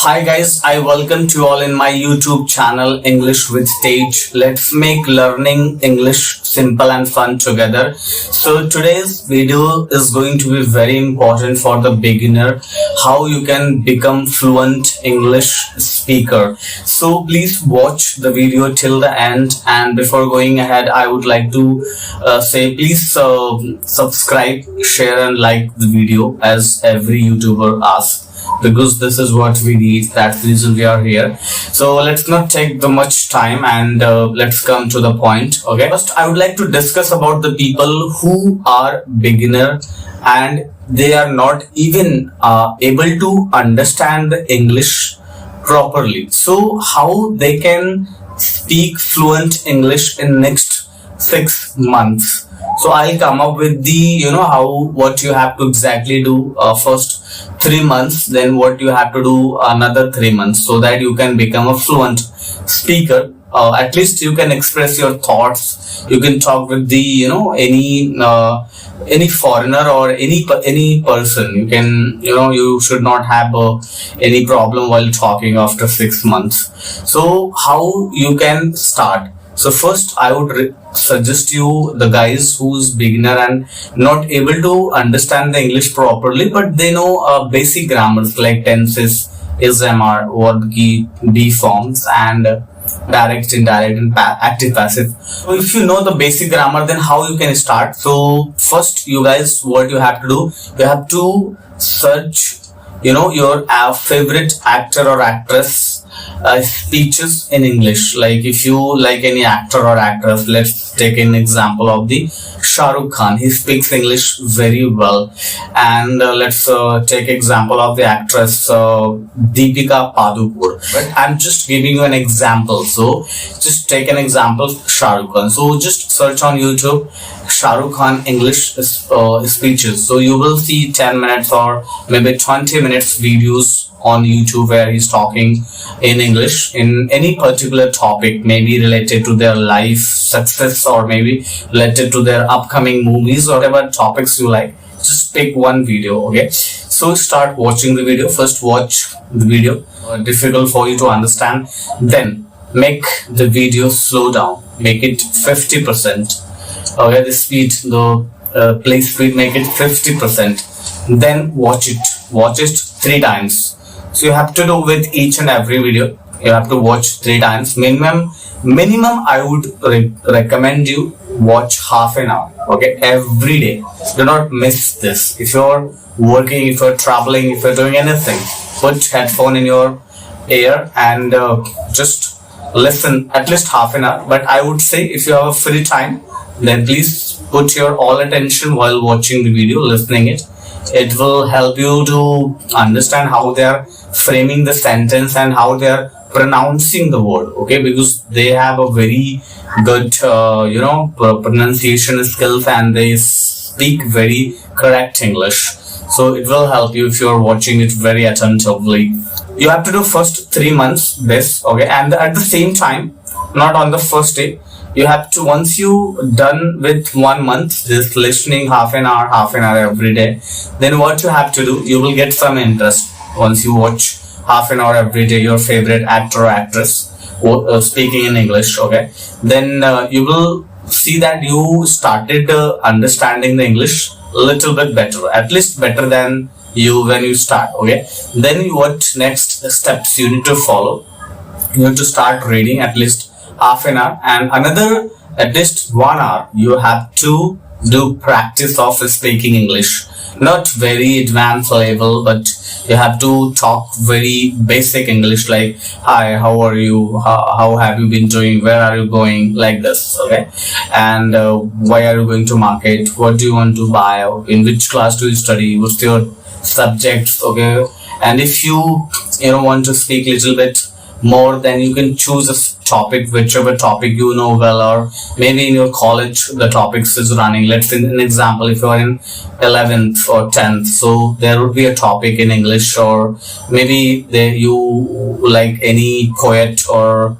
Hi guys, I welcome you all in my YouTube channel English with Tej. Let's make learning English simple and fun together. So today's video is going to be very important for the beginner, how you can become fluent English speaker. So please watch the video till the end, and before going ahead I would like to say please subscribe, share and like the video as every YouTuber asks, because this is what we need. That's the reason we are here. So let's not take the much time and let's come to the point. Okay, first I would like to discuss about the people who are beginner and they are not even able to understand the English properly. So how they can speak fluent English in next 6 months. So I'll come up with the what you have to exactly do first 3 months, then what you have to do another 3 months, so that you can become a fluent speaker. At least you can express your thoughts. You can talk with the any foreigner or any person. You can you should not have any problem while talking after 6 months. So how you can start? So first I would suggest you the guys who's beginner and not able to understand the English properly, but they know basic grammars like tenses, is, are, verb key, be forms and direct, indirect and active, passive. So if you know the basic grammar, then how you can start? So first you guys, what you have to do, you have to search your favorite actor or actress speeches in English. Like if you like any actor or actress, let's take an example of the Shah Rukh Khan. He speaks English very well. And let's take example of the actress Deepika Padukone. But I'm just giving you an example. So just take an example, Shah Rukh Khan. So just search on YouTube Shah Rukh Khan English speeches. So you will see 10 minutes or maybe 20 minutes videos on YouTube where he's talking in English in any particular topic, maybe related to their life success or maybe related to their upcoming movies or whatever topics you like. Just pick one video. Okay, so start watching the video. First watch the video, difficult for you to understand, then make the video slow down, make it 50%. Okay, the speed, the play speed, make it 50%. Then watch it 3 times. So you have to do with each and every video. You have to watch 3 times. Minimum I would recommend you watch half an hour. Okay, every day. Do not miss this. If you're working, if you're traveling, if you're doing anything, put headphone in your ear and just listen at least half an hour. But I would say if you have a free time, then please put your all attention while watching the video, listening it. It will help you to understand how they are framing the sentence and how they are pronouncing the word. Okay, because they have a very good pronunciation skills and they speak very correct English. So it will help you if you are watching it very attentively. You have to do first 3 months this. Okay, and at the same time, not on the first day, you have to, once you done with 1 month this listening half an hour every day, then what you have to do, you will get some interest. Once you watch half an hour every day your favorite actor or actress speaking in English, okay, then you will see that you started understanding the English a little bit better, at least better than you when you start. Okay, then what next steps you need to follow? You need to start reading at least half an hour, and another at least 1 hour you have to do practice of speaking English. Not very advanced level, but you have to talk very basic English, like hi, how are you, how have you been doing, where are you going, like this. Okay, and why are you going to market, what do you want to buy, in which class do you study, what's your subjects. Okay, and if you want to speak little bit more, then you can choose a topic, whichever topic you know well, or maybe in your college the topics is running. Let's say an example, if you are in 11th or 10th, so there would be a topic in English, or maybe you like any poet or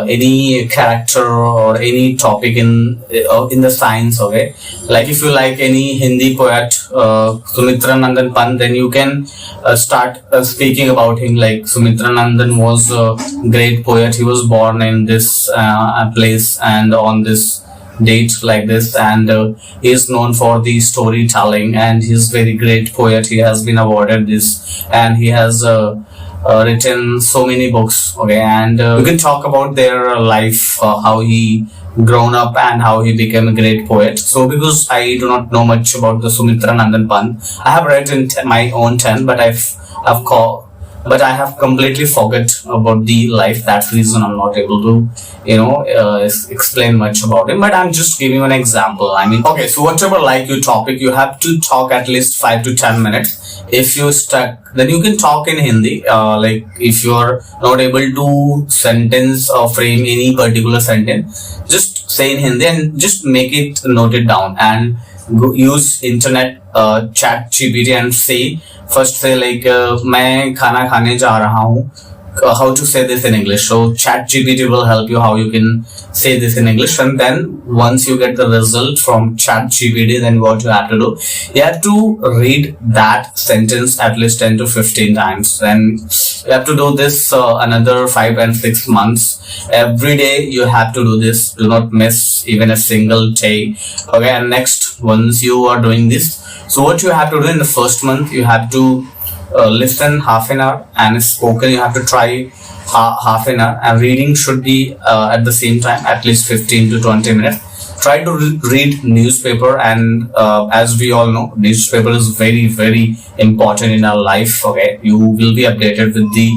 any character or any topic in the science. Okay, like if you like any Hindi poet, Sumitra Nandan Pant, then you can start speaking about him. Like Sumitra Nandan was a great poet. He was born in this place and on this date like this, and he is known for the storytelling, and he's very great poet. He has been awarded this, and he has written so many books. Okay, and you can talk about their life, how he grown up and how he became a great poet. So because I do not know much about the Sumitra Nandan Pant, I have read in my own 10, but but I have completely forgot about the life. That's the reason I'm not able to, explain much about him. But I'm just giving you an example. I mean, okay, so whatever like your topic, you have to talk at least 5 to 10 minutes. If you're stuck, then you can talk in Hindi. Like if you're not able to sentence or frame any particular sentence, just say in Hindi and just make it noted down, and use internet, chat GPT, and say like मैं खाना खाने जा रहा हूँ, how to say this in English. So chat GPT will help you how you can say this in English. And then once you get the result from chat GPT, then what you have to do, you have to read that sentence at least 10 to 15 times. Then you have to do this another 5 and 6 months. Every day you have to do this. Do not miss even a single day. Okay, and next, once you are doing this, so what you have to do in the first month, you have to listen half an hour, and spoken you have to try half an hour, and reading should be at the same time, at least 15 to 20 minutes. Try to read newspaper, and as we all know, newspaper is very, very important in our life. Okay, you will be updated with the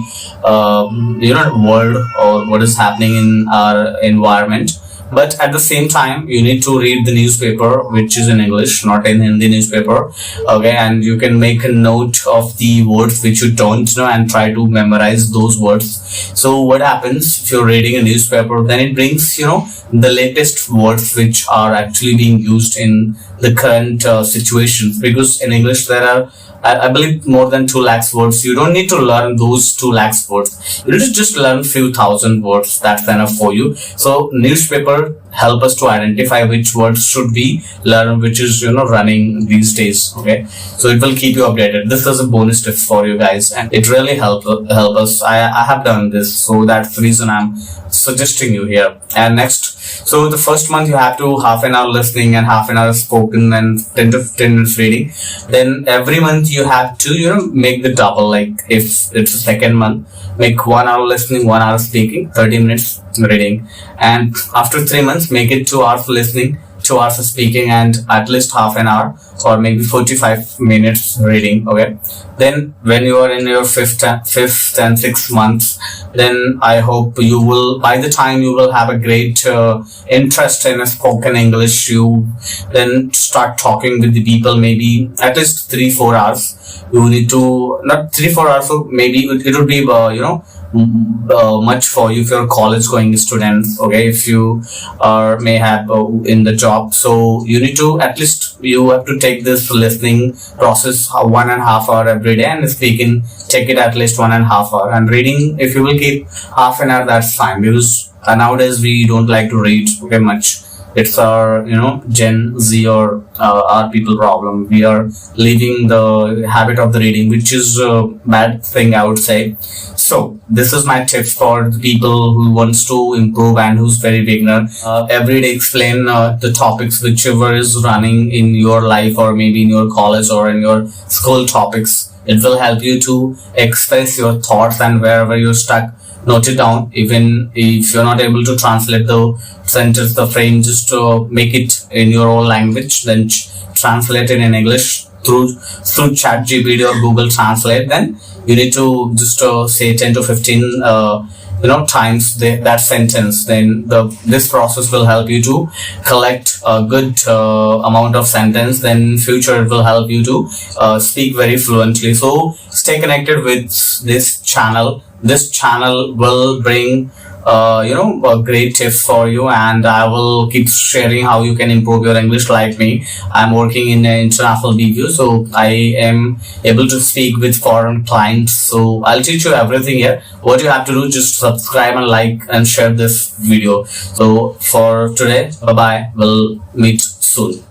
world or what is happening in our environment. But at the same time, you need to read the newspaper, which is in English, not in Hindi newspaper. Okay, and you can make a note of the words which you don't know and try to memorize those words. So what happens if you're reading a newspaper, then it brings, the latest words which are actually being used in the current situations. Because in English there are, I believe, more than 2 lakhs words. You don't need to learn those 2 lakhs words. You need to just learn few thousand words. That's enough for you. So newspaper help us to identify which words should be learned, which is running these days. Okay, so it will keep you updated. This is a bonus tip for you guys, and it really help us. I have done this, so that's the reason I'm suggesting you here. And next, so the first month you have to half an hour listening and half an hour spoken and 10 to 15 minutes reading. Then every month you have to make the double. Like if it's the second month, make 1 hour listening, 1 hour speaking, 30 minutes reading. And after 3 months, make it 2 hours listening, 2 hours of speaking, and at least half an hour or maybe 45 minutes reading. Okay, then when you are in your fifth and sixth months, then I hope you will, by the time you will have a great interest in spoken English, you then start talking with the people, maybe at least 3-4 hours. You need to, not 3-4 hours, so maybe it would be much for you if you're a college going student. Okay, if you are may have in the job, so you need to at least, you have to take this listening process 1.5 hour every day, and speaking take it at least 1.5 hour, and reading, if you will keep half an hour, that's fine. Because nowadays we don't like to read much. It's our Gen Z or our people problem. We are leaving the habit of the reading, which is a bad thing, I would say. So this is my tips for the people who wants to improve and who's very beginner. Every day explain the topics whichever is running in your life, or maybe in your college or in your school topics. It will help you to express your thoughts, and wherever you're stuck, note it down. Even if you're not able to translate the sentence, the frame, just to make it in your own language, then translate it in English through chat GPT or Google Translate. Then you need to just say 10 to 15 times that sentence. Then this process will help you to collect a good amount of sentence. Then in future it will help you to speak very fluently. So stay connected with this channel. This channel will bring great tips for you, and I will keep sharing how you can improve your English like me. I'm working in an international BPO, so I am able to speak with foreign clients. So I'll teach you everything here. What you have to do, just subscribe and like and share this video. So for today, bye bye. We'll meet soon.